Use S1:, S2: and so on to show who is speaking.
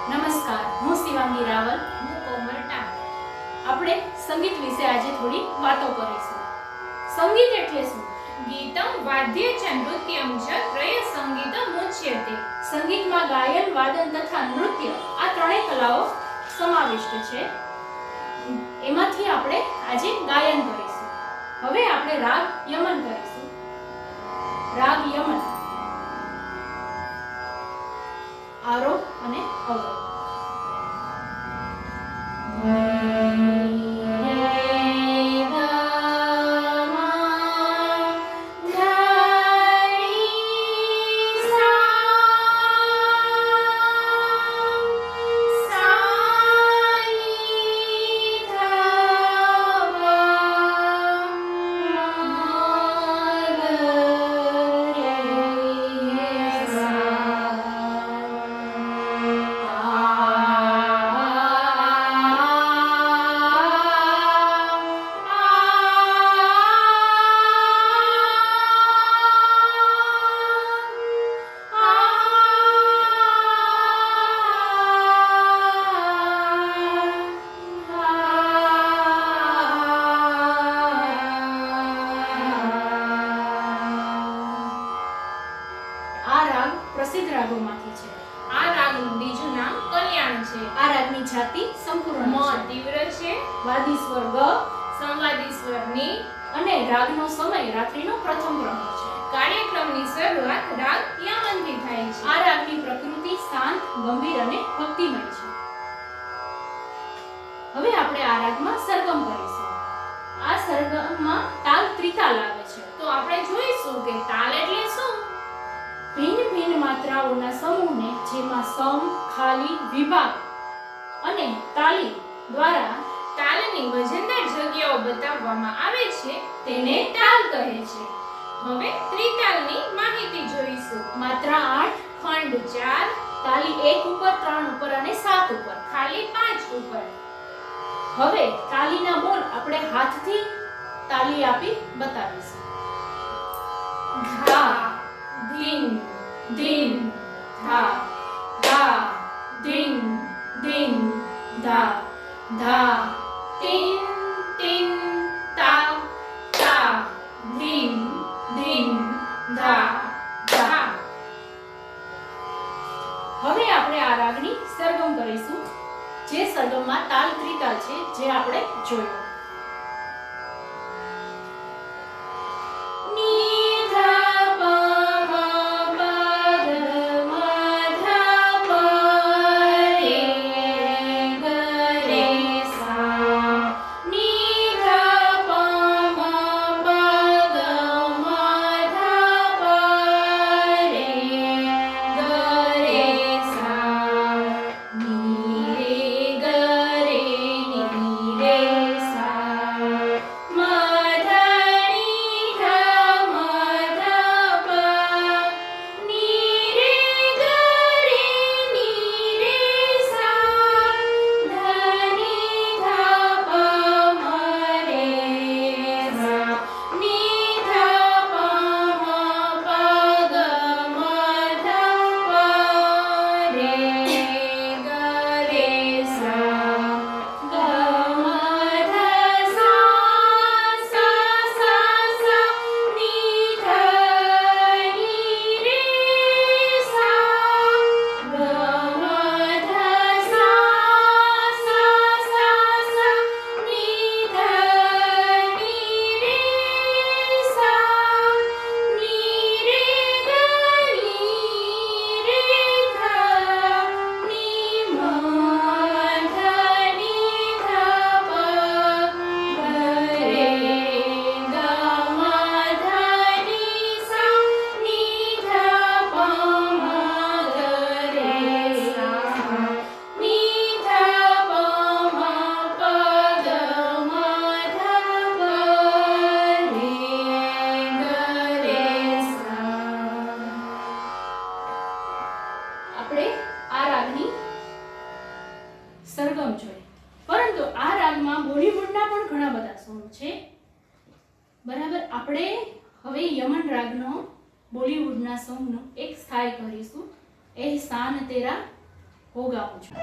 S1: નમસ્કાર, હું શિવાંગી રાવલ.
S2: હું કોમલ ટાંક.
S1: આપણે સંગીત વિશે આજે થોડી વાતો કરીશું. સંગીત એટલે શું?
S2: ગીતમ વાદ્ય ચ નૃત્યમ ચ ત્રય સંગીતમ ઉચ્યતે.
S1: સંગીતમાં ગાયન, વાદન તથા નૃત્ય આ ત્રણેય કલાઓ સમાવિષ્ટ છે. એમાંથી આપણે આજે ગાયન કરીશું. હવે આપણે રાગ યમન કરીશું. રાગ યમન આરોહ અને અવરોહ. પ્રસિદ્ધ રાગોમાંથી છે.
S2: આ રાગનું બીજું નામ કલ્યાણ છે.
S1: આ રાગની છાતી સંપૂર્ણ
S2: મ
S1: છે.
S2: તીવ્ર છે,
S1: વાદી સ્વર ગ
S2: સંવાદી સ્વર ની.
S1: અને રાગનો સમય રાત્રિનો પ્રથમ પ્રહર છે.
S2: કાર્યક્રમની શરૂઆત રાગ યમનથી થાય છે.
S1: આ રાગની પ્રકૃતિ શાંત, ગંભીર અને ભક્તિમય છે. હવે આપણે આ રાગમાં સરગમ કરીશું. આ સરગમમાં તાલ ત્રિતાલ આવે છે.
S2: તો આપણે જોઈશું કે તાલ એટલે શું.
S1: ભિન્ન ભિન્ન માત્રાઓના સમૂહને જેમાં સમ, ખાલી, વિભાગ અને તાલી દ્વારા
S2: તાલની વજનદાર જગ્યાઓ બતાવવામાં આવે છે તેને તાલ કહે છે. હવે ત્રિતાલની માહિતી જોઈશું.
S1: માત્રા 8,
S2: ખંડ 4,
S1: તાલી 1 ઉપર, 3 ઉપર અને 7 ઉપર,
S2: ખાલી 5 ઉપર.
S1: હવે તાલીના બોલ આપણે હાથથી તાલી આપી બતાવીશું.
S2: ધા, ધીન, ધીન, ધા, ધા, ધીન, ધીન, ધા, ધા, તીન, તીન, તા, તા, ધીન, ધીન, ધા, ધા.
S1: હવે આપણે આ રાગની સરગમ કરીશું. જે સરગમમાં તાલ ત્રિતાલ છે, જે આપણે જોયું. સરગમ જોઈ, પરંતુ આ રાગમાં બોલીવુડના પણ ઘણા બધા સોંગ છે. બરાબર, આપણે હવે યમન રાગનો બોલીવુડના સોંગનો એક સ્થાય કરીશું. એહસાન તેરા હું ગાઉં છું.